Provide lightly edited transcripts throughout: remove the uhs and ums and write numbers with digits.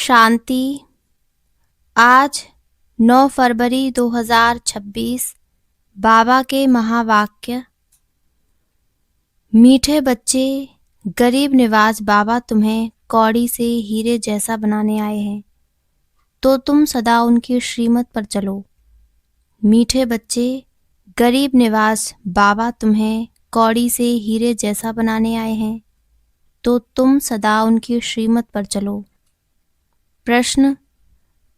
शांति। आज 9 फरवरी 2026 बाबा के महावाक्य। मीठे बच्चे, गरीब निवाज बाबा तुम्हें कौड़ी से हीरे जैसा बनाने आए हैं, तो तुम सदा उनकी श्रीमत पर चलो। मीठे बच्चे, गरीब निवाज बाबा तुम्हें कौड़ी से हीरे जैसा बनाने आए हैं, तो तुम सदा उनकी श्रीमत पर चलो। प्रश्न: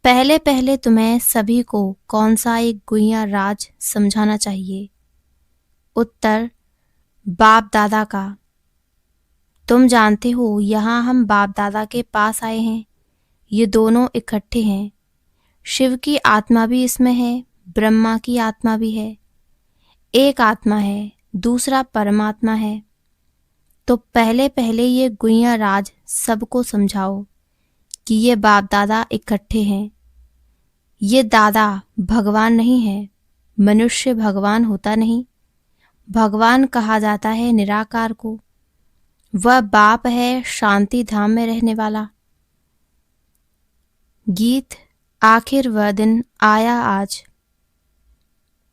पहले पहले तुम्हें सभी को कौन सा एक गुहिया राज समझाना चाहिए? उत्तर: बाप दादा का। तुम जानते हो, यहाँ हम बाप दादा के पास आए हैं। ये दोनों इकट्ठे हैं। शिव की आत्मा भी इसमें है, ब्रह्मा की आत्मा भी है। एक आत्मा है, दूसरा परमात्मा है। तो पहले पहले ये गुहिया राज सबको समझाओ कि ये बाप दादा इकट्ठे हैं। ये दादा भगवान नहीं है। मनुष्य भगवान होता नहीं। भगवान कहा जाता है निराकार को। वह बाप है, शांति धाम में रहने वाला। गीत: आखिर वह दिन आया आज।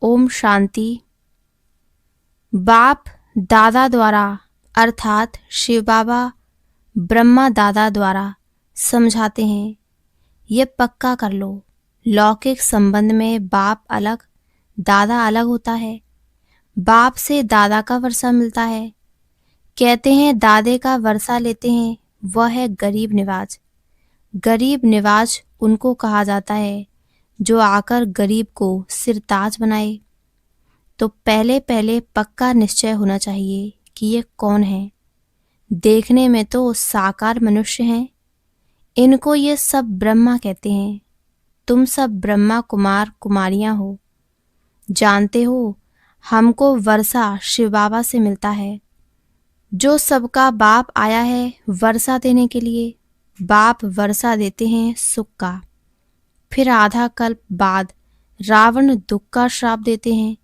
ओम शांति। बाप दादा द्वारा अर्थात शिव बाबा ब्रह्मा दादा द्वारा समझाते हैं, ये पक्का कर लो। लौकिक संबंध में बाप अलग दादा अलग होता है। बाप से दादा का वर्षा मिलता है। कहते हैं दादे का वर्षा लेते हैं, वह है गरीब निवाज। गरीब निवाज उनको कहा जाता है जो आकर गरीब को सिरताज बनाए। तो पहले पहले पक्का निश्चय होना चाहिए कि ये कौन है। देखने में तो साकार मनुष्य हैं। इनको ये सब ब्रह्मा कहते हैं। तुम सब ब्रह्मा कुमार कुमारियां हो। जानते हो, हमको वर्षा शिव बाबा से मिलता है, जो सबका बाप आया है वर्षा देने के लिए। बाप वर्षा देते हैं सुख का। फिर आधा कल्प बाद रावण दुख का श्राप देते हैं।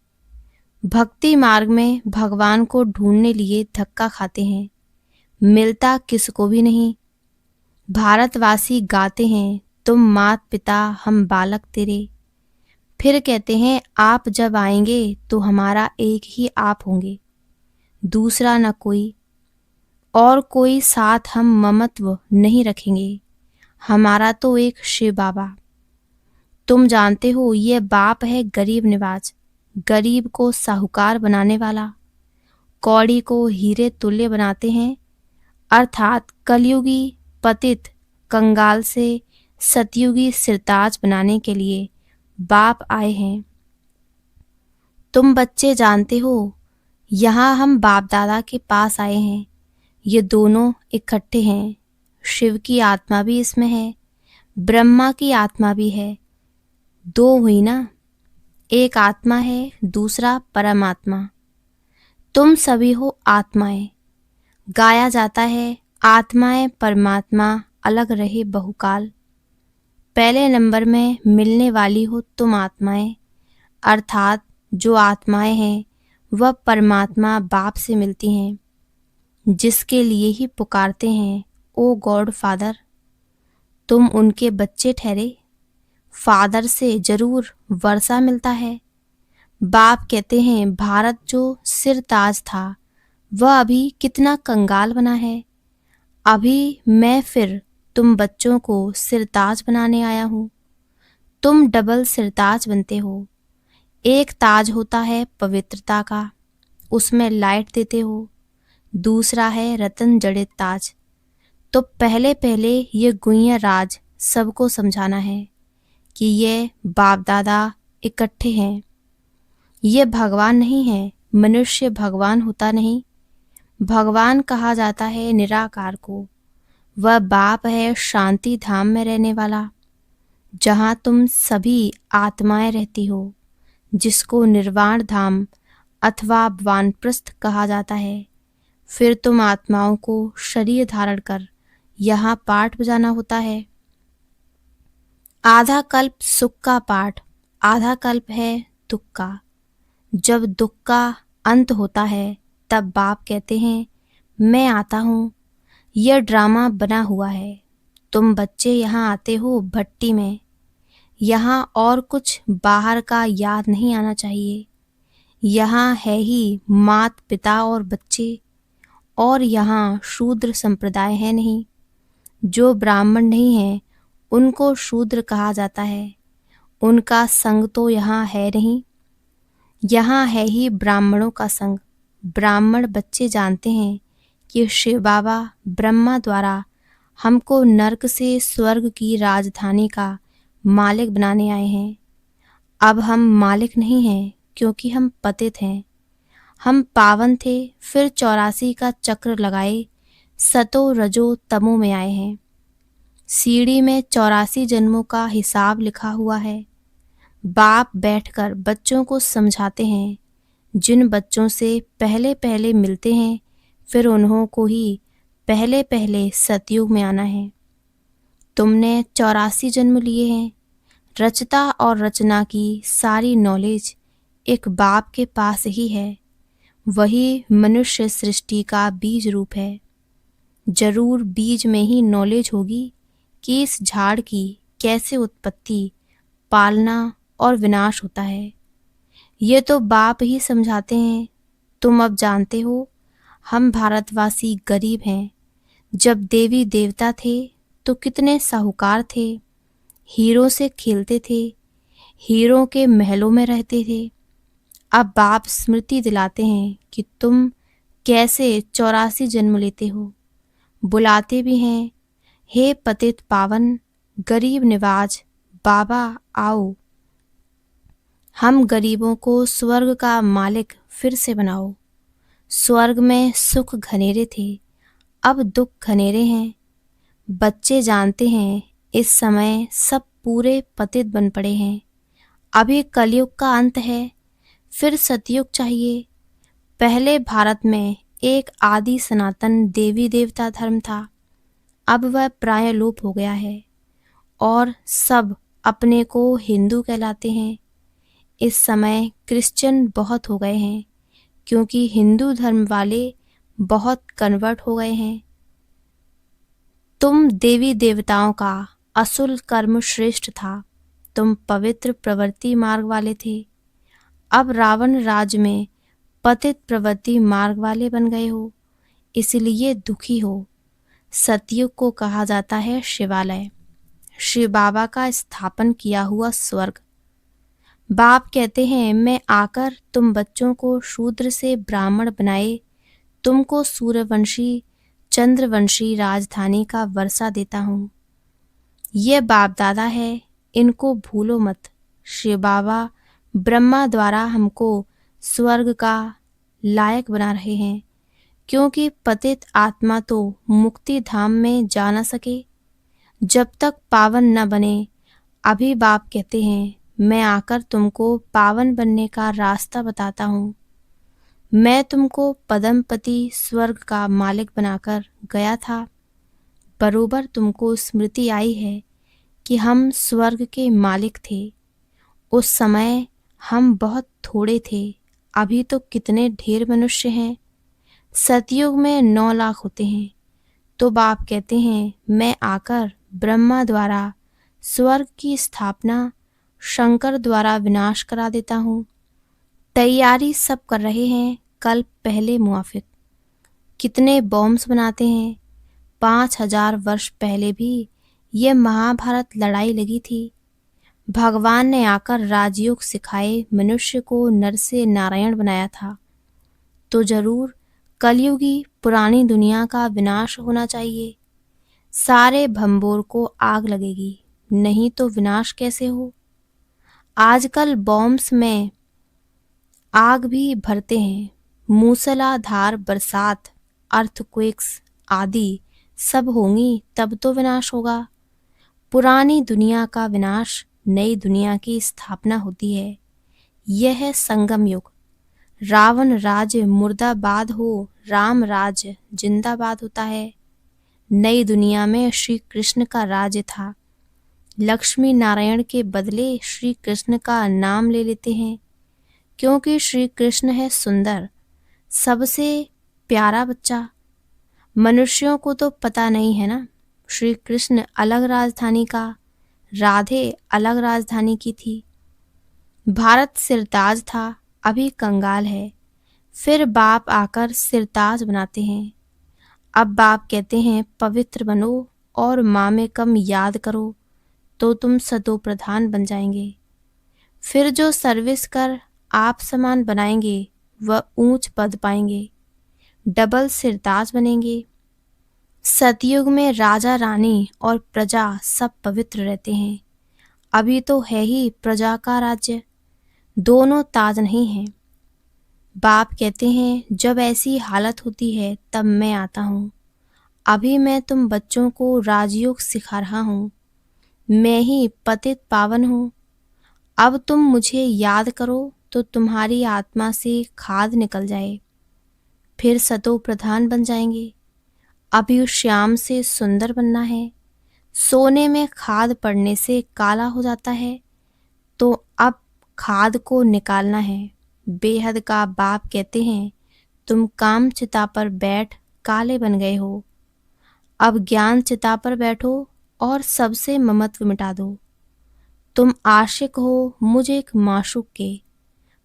भक्ति मार्ग में भगवान को ढूंढने लिए धक्का खाते हैं, मिलता किसको भी नहीं। भारतवासी गाते हैं, तुम मात पिता हम बालक तेरे। फिर कहते हैं आप जब आएंगे तो हमारा एक ही आप होंगे, दूसरा न कोई। और कोई साथ हम ममत्व नहीं रखेंगे। हमारा तो एक शिव बाबा। तुम जानते हो, ये बाप है गरीब निवाज, गरीब को साहूकार बनाने वाला। कौड़ी को हीरे तुल्य बनाते हैं, अर्थात कलयुगी पतित कंगाल से सतयुगी सिरताज बनाने के लिए बाप आए हैं। तुम बच्चे जानते हो, यहाँ हम बाप दादा के पास आए हैं। ये दोनों इकट्ठे हैं। शिव की आत्मा भी इसमें है, ब्रह्मा की आत्मा भी है। दो हुई ना, एक आत्मा है, दूसरा परमात्मा। तुम सभी हो आत्माएं। गाया जाता है आत्माएं परमात्मा अलग रहे बहुकाल। पहले नंबर में मिलने वाली हो तुम आत्माएं, अर्थात जो आत्माएं हैं वह परमात्मा बाप से मिलती हैं, जिसके लिए ही पुकारते हैं ओ गॉड फादर। तुम उनके बच्चे ठहरे। फादर से जरूर वर्षा मिलता है। बाप कहते हैं भारत जो सिर ताज था वह अभी कितना कंगाल बना है। अभी मैं फिर तुम बच्चों को सिरताज बनाने आया हूँ। तुम डबल सिरताज बनते हो। एक ताज होता है पवित्रता का, उसमें लाइट देते हो। दूसरा है रतन जड़ित ताज। तो पहले पहले ये गुहिया राज सबको समझाना है कि ये बाप दादा इकट्ठे हैं। ये भगवान नहीं है। मनुष्य भगवान होता नहीं। भगवान कहा जाता है निराकार को। वह बाप है शांति धाम में रहने वाला, जहाँ तुम सभी आत्माएं रहती हो, जिसको निर्वाण धाम अथवा वानप्रस्थ कहा जाता है। फिर तुम आत्माओं को शरीर धारण कर यहाँ पाठ बजाना होता है। आधा कल्प सुख का पाठ, आधा कल्प है दुख का। जब दुख का अंत होता है तब बाप कहते हैं मैं आता हूँ। यह ड्रामा बना हुआ है, तुम बच्चे यहाँ आते हो भट्टी में, यहाँ और कुछ बाहर का याद नहीं आना चाहिए। यहाँ है ही मात पिता और बच्चे, और यहाँ शूद्र संप्रदाय है नहीं। जो ब्राह्मण नहीं है उनको शूद्र कहा जाता है, उनका संग तो यहाँ है नहीं। यहाँ है ही ब्राह्मणों का संग। ब्राह्मण बच्चे जानते हैं कि शिव बाबा ब्रह्मा द्वारा हमको नरक से स्वर्ग की राजधानी का मालिक बनाने आए हैं। अब हम मालिक नहीं हैं क्योंकि हम पतित हैं। हम पावन थे, फिर 84 का चक्र लगाए सतो रजो तमो में आए हैं। सीढ़ी में 84 जन्मों का हिसाब लिखा हुआ है। बाप बैठकर बच्चों को समझाते हैं। जिन बच्चों से पहले पहले मिलते हैं फिर उन्हों को ही पहले पहले सतयुग में आना है। तुमने 84 जन्म लिए हैं। रचता और रचना की सारी नॉलेज एक बाप के पास ही है। वही मनुष्य सृष्टि का बीज रूप है। जरूर बीज में ही नॉलेज होगी कि इस झाड़ की कैसे उत्पत्ति, पालना और विनाश होता है। ये तो बाप ही समझाते हैं। तुम अब जानते हो हम भारतवासी गरीब हैं। जब देवी देवता थे तो कितने साहूकार थे, हीरो से खेलते थे, हीरो के महलों में रहते थे। अब बाप स्मृति दिलाते हैं कि तुम कैसे 84 जन्म लेते हो। बुलाते भी हैं, हे पतित पावन गरीब निवाज बाबा आओ, हम गरीबों को स्वर्ग का मालिक फिर से बनाओ। स्वर्ग में सुख घनेरे थे, अब दुख घनेरे हैं। बच्चे जानते हैं इस समय सब पूरे पतित बन पड़े हैं। अभी कलयुग का अंत है, फिर सतयुग चाहिए। पहले भारत में एक आदि सनातन देवी देवता धर्म था, अब वह प्राय लोप हो गया है और सब अपने को हिंदू कहलाते हैं। इस समय क्रिश्चियन बहुत हो गए हैं क्योंकि हिंदू धर्म वाले बहुत कन्वर्ट हो गए हैं। तुम देवी देवताओं का असुल कर्म श्रेष्ठ था, तुम पवित्र प्रवृत्ति मार्ग वाले थे। अब रावण राज में पतित प्रवृत्ति मार्ग वाले बन गए हो, इसलिए दुखी हो। सतयुग को कहा जाता है शिवालय, शिव बाबा का स्थापन किया हुआ स्वर्ग। बाप कहते हैं मैं आकर तुम बच्चों को शूद्र से ब्राह्मण बनाए तुमको सूर्यवंशी चंद्रवंशी राजधानी का वर्षा देता हूँ। ये बाप दादा है, इनको भूलो मत। शिव बाबा ब्रह्मा द्वारा हमको स्वर्ग का लायक बना रहे हैं, क्योंकि पतित आत्मा तो मुक्ति धाम में जा न सके जब तक पावन न बने। अभी बाप कहते हैं मैं आकर तुमको पावन बनने का रास्ता बताता हूँ। मैं तुमको पदमपति स्वर्ग का मालिक बनाकर गया था। बरोबर तुमको स्मृति आई है कि हम स्वर्ग के मालिक थे। उस समय हम बहुत थोड़े थे, अभी तो कितने ढेर मनुष्य हैं। सतयुग में 9 लाख होते हैं। तो बाप कहते हैं मैं आकर ब्रह्मा द्वारा स्वर्ग की स्थापना, शंकर द्वारा विनाश करा देता हूँ। तैयारी सब कर रहे हैं कल पहले मुआफिक। कितने बॉम्ब्स बनाते हैं। 5000 वर्ष पहले भी ये महाभारत लड़ाई लगी थी। भगवान ने आकर राजयोग सिखाए, मनुष्य को नर से नारायण बनाया था। तो जरूर कलयुगी पुरानी दुनिया का विनाश होना चाहिए। सारे भंबोर को आग लगेगी, नहीं तो विनाश कैसे हो। आजकल बॉम्ब्स में आग भी भरते हैं। मूसलाधार बरसात, अर्थक्वेक्स आदि सब होंगी तब तो विनाश होगा। पुरानी दुनिया का विनाश, नई दुनिया की स्थापना होती है। यह है संगम युग। रावण राज मुर्दाबाद हो, राम राज जिंदाबाद होता है। नई दुनिया में श्री कृष्ण का राज्य था। लक्ष्मी नारायण के बदले श्री कृष्ण का नाम ले लेते हैं, क्योंकि श्री कृष्ण है सुंदर, सबसे प्यारा बच्चा। मनुष्यों को तो पता नहीं है ना, श्री कृष्ण अलग राजधानी का, राधे अलग राजधानी की थी। भारत सिरताज था, अभी कंगाल है। फिर बाप आकर सिरताज बनाते हैं। अब बाप कहते हैं पवित्र बनो और माँ में कम याद करो तो तुम सतो प्रधान बन जाएंगे। फिर जो सर्विस कर आप समान बनाएंगे वह ऊंच पद पाएंगे, डबल सिरताज बनेंगे। सतयुग में राजा रानी और प्रजा सब पवित्र रहते हैं। अभी तो है ही प्रजा का राज्य, दोनों ताज नहीं हैं। बाप कहते हैं जब ऐसी हालत होती है तब मैं आता हूँ। अभी मैं तुम बच्चों को राजयोग सिखा रहा हूँ। मैं ही पतित पावन हूँ। अब तुम मुझे याद करो तो तुम्हारी आत्मा से खाद निकल जाए, फिर सतो प्रधान बन जाएंगे। अभी श्याम से सुंदर बनना है। सोने में खाद पड़ने से काला हो जाता है, तो अब खाद को निकालना है। बेहद का बाप कहते हैं तुम काम चिता पर बैठ काले बन गए हो। अब ज्ञान चिता पर बैठो और सबसे ममत्व मिटा दो। तुम आशिक हो मुझे एक माशूक के।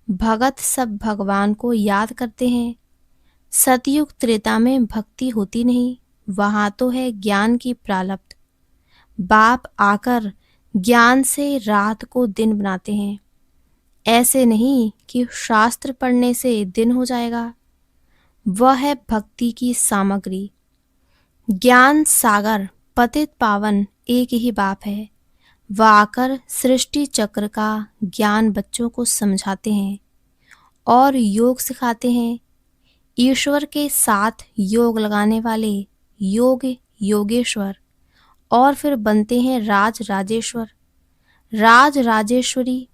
भगत सब भगवान को याद करते हैं। सतयुग त्रेता में भक्ति होती नहीं, वहां तो है ज्ञान की प्रालब्ध। बाप आकर ज्ञान से रात को दिन बनाते हैं। ऐसे नहीं कि शास्त्र पढ़ने से दिन हो जाएगा। वह है भक्ति की सामग्री। ज्ञान सागर पतित पावन एक ही बाप है। वह आकर सृष्टि चक्र का ज्ञान बच्चों को समझाते हैं और योग सिखाते हैं। ईश्वर के साथ योग लगाने वाले योग योगेश्वर और फिर बनते हैं राज राजेश्वर, राज राजेश्वरी।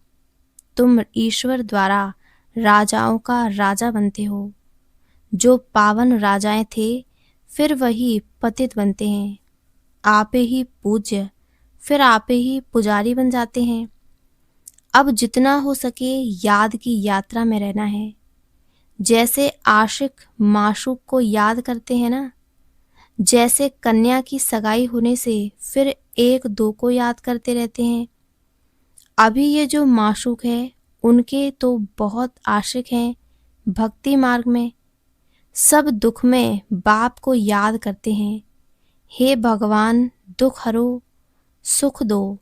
तुम ईश्वर द्वारा राजाओं का राजा बनते हो। जो पावन राजाएं थे फिर वही पतित बनते हैं। आपे ही पूज्य फिर आपे ही पुजारी बन जाते हैं। अब जितना हो सके याद की यात्रा में रहना है। जैसे आशिक माशूक को याद करते हैं ना, जैसे कन्या की सगाई होने से फिर एक दो को याद करते रहते हैं। अभी ये जो माशूक है उनके तो बहुत आशिक हैं भक्ति मार्ग में। सब दुख में बाप को याद करते हैं। हे भगवान दुख हरो सुख दो।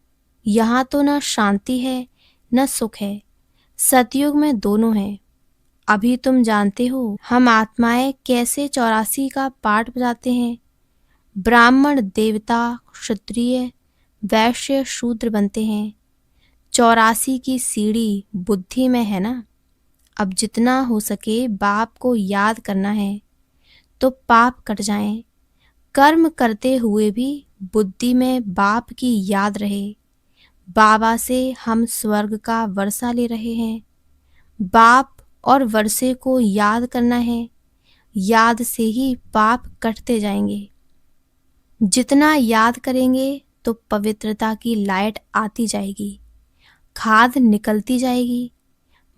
यहाँ तो न शांति है न सुख है। सतयुग में दोनों है। अभी तुम जानते हो हम आत्माएं कैसे 84 का पाठ बजाते हैं। ब्राह्मण देवता क्षत्रिय वैश्य शूद्र बनते हैं। 84 की सीढ़ी बुद्धि में है ना। अब जितना हो सके बाप को याद करना है तो पाप कट जाएं। कर्म करते हुए भी बुद्धि में बाप की याद रहे। बाबा से हम स्वर्ग का वर्षा ले रहे हैं। बाप और वर्षे को याद करना है। याद से ही पाप कटते जाएंगे। जितना याद करेंगे तो पवित्रता की लाइट आती जाएगी, खाद निकलती जाएगी।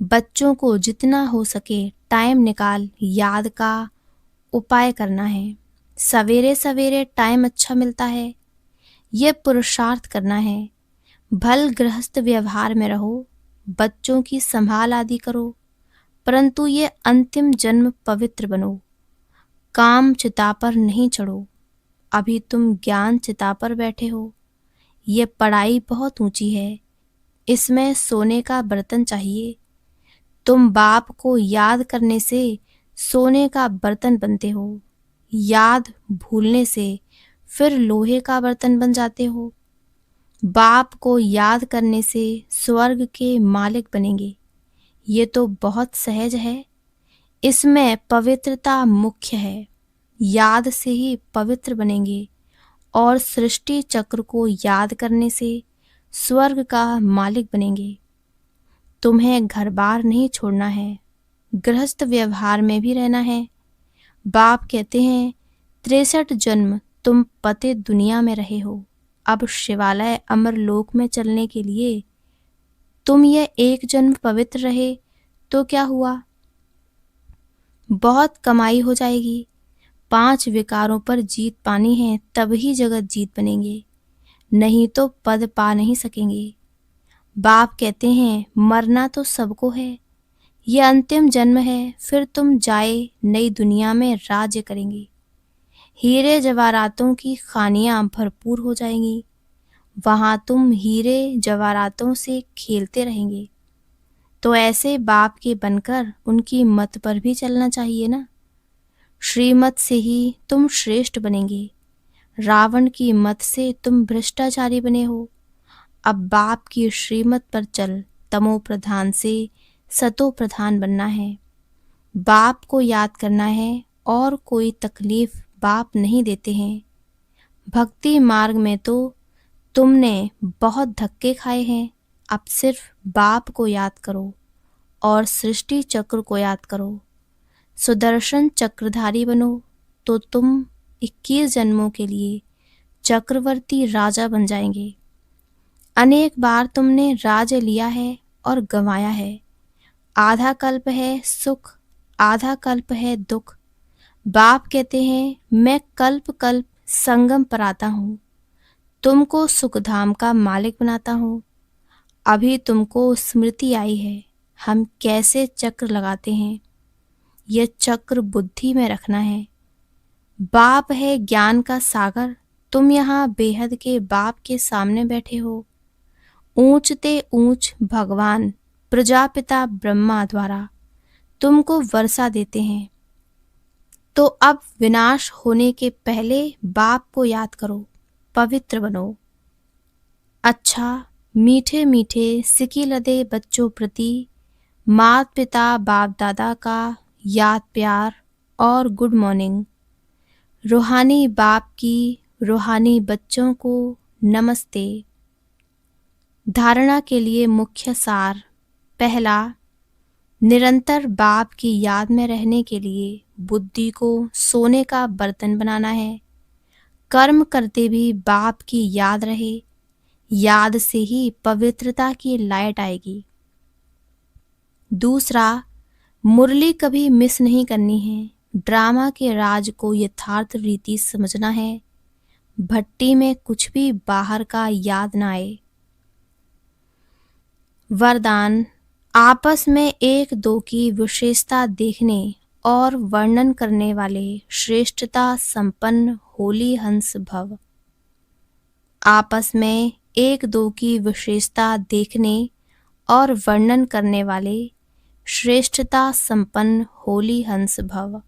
बच्चों को जितना हो सके टाइम निकाल याद का उपाय करना है। सवेरे सवेरे टाइम अच्छा मिलता है, ये पुरुषार्थ करना है। भल गृहस्थ व्यवहार में रहो, बच्चों की संभाल आदि करो, परंतु ये अंतिम जन्म पवित्र बनो। काम चिता पर नहीं चढ़ो। अभी तुम ज्ञान चिता पर बैठे हो। ये पढ़ाई बहुत ऊंची है, इसमें सोने का बर्तन चाहिए। तुम बाप को याद करने से सोने का बर्तन बनते हो। याद भूलने से फिर लोहे का बर्तन बन जाते हो। बाप को याद करने से स्वर्ग के मालिक बनेंगे। ये तो बहुत सहज है। इसमें पवित्रता मुख्य है। याद से ही पवित्र बनेंगे और सृष्टि चक्र को याद करने से स्वर्ग का मालिक बनेंगे। तुम्हें घर बार नहीं छोड़ना है, गृहस्थ व्यवहार में भी रहना है। बाप कहते हैं 63 जन्म तुम पते दुनिया में रहे हो। अब शिवालय अमर लोक में चलने के लिए तुम ये एक जन्म पवित्र रहे तो क्या हुआ, बहुत कमाई हो जाएगी। 5 विकारों पर जीत पानी है तभी जगत जीत बनेंगे, नहीं तो पद पा नहीं सकेंगे। बाप कहते हैं मरना तो सबको है, यह अंतिम जन्म है, फिर तुम जाए नई दुनिया में राज्य करेंगे। हीरे जवाहरातों की खानियां भरपूर हो जाएंगी, वहां तुम हीरे जवाहरातों से खेलते रहेंगे। तो ऐसे बाप के बनकर उनकी मत पर भी चलना चाहिए ना। श्रीमत से ही तुम श्रेष्ठ बनेंगे, रावण की मत से तुम भ्रष्टाचारी बने हो। अब बाप की श्रीमत पर चल तमो प्रधान से सतो प्रधान बनना है। बाप को याद करना है और कोई तकलीफ बाप नहीं देते हैं। भक्ति मार्ग में तो तुमने बहुत धक्के खाए हैं, अब सिर्फ बाप को याद करो और सृष्टि चक्र को याद करो। सुदर्शन चक्रधारी बनो तो तुम 21 जन्मों के लिए चक्रवर्ती राजा बन जाएंगे। अनेक बार तुमने राज्य लिया है और गंवाया है। आधा कल्प है सुख, आधा कल्प है दुख। बाप कहते हैं मैं कल्प कल्प संगम पर आता हूँ, तुमको सुखधाम का मालिक बनाता हूँ। अभी तुमको स्मृति आई है हम कैसे चक्र लगाते हैं, यह चक्र बुद्धि में रखना है। बाप है ज्ञान का सागर, तुम यहाँ बेहद के बाप के सामने बैठे हो। ऊंचते ऊंच भगवान प्रजापिता ब्रह्मा द्वारा तुमको वर्षा देते हैं। तो अब विनाश होने के पहले बाप को याद करो, पवित्र बनो। अच्छा मीठे मीठे सिकी लदे बच्चों प्रति माता पिता बाप दादा का याद प्यार और गुड मॉर्निंग। रूहानी बाप की रूहानी बच्चों को नमस्ते। धारणा के लिए मुख्य सार। पहला, निरंतर बाप की याद में रहने के लिए बुद्धि को सोने का बर्तन बनाना है। कर्म करते भी बाप की याद रहे, याद से ही पवित्रता की लाइट आएगी। दूसरा, मुरली कभी मिस नहीं करनी है। ड्रामा के राज को यथार्थ रीति समझना है। भट्टी में कुछ भी बाहर का याद ना आए। वरदान, आपस में एक दो की विशेषता देखने और वर्णन करने वाले श्रेष्ठता संपन्न होली हंस भव। आपस में एक दो की विशेषता देखने और वर्णन करने वाले श्रेष्ठता संपन्न होली हंस भव।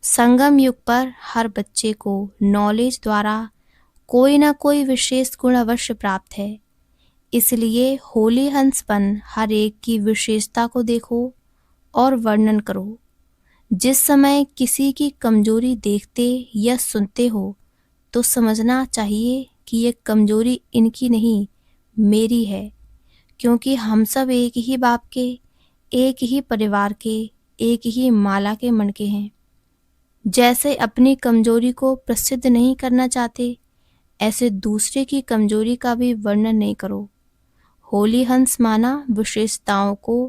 संगम युग पर हर बच्चे को नॉलेज द्वारा कोई ना कोई विशेष गुण अवश्य प्राप्त है। इसलिए होली हंसपन हर एक की विशेषता को देखो और वर्णन करो। जिस समय किसी की कमजोरी देखते या सुनते हो तो समझना चाहिए कि ये कमजोरी इनकी नहीं मेरी है, क्योंकि हम सब एक ही बाप के, एक ही परिवार के, एक ही माला के मन के हैं। जैसे अपनी कमजोरी को प्रसिद्ध नहीं करना चाहते, ऐसे दूसरे की कमजोरी का भी वर्णन नहीं करो। होली हंस माना विशेषताओं को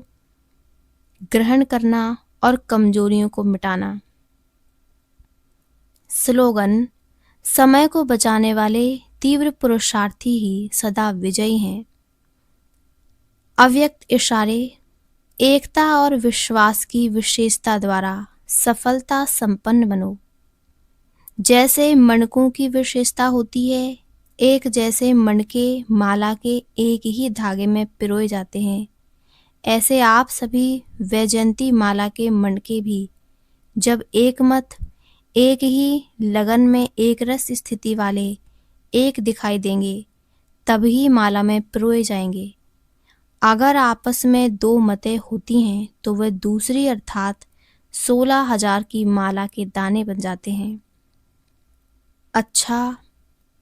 ग्रहण करना और कमजोरियों को मिटाना। स्लोगन, समय को बचाने वाले तीव्र पुरुषार्थी ही सदा विजयी हैं। अव्यक्त इशारे, एकता और विश्वास की विशेषता द्वारा सफलता संपन्न बनो। जैसे मणकों की विशेषता होती है, एक जैसे मणके माला के एक ही धागे में पिरोए जाते हैं, ऐसे आप सभी वैजयंती माला के मणके भी जब एक मत, एक ही लगन में एक रस स्थिति वाले एक दिखाई देंगे, तभी माला में पिरोए जाएंगे। अगर आपस में दो मतें होती हैं तो वह दूसरी अर्थात 16,000 की माला के दाने बन जाते हैं। अच्छा,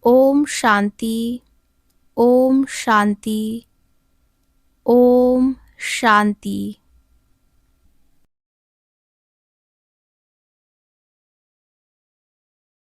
ओम शांति, ओम शांति, ओम शांति।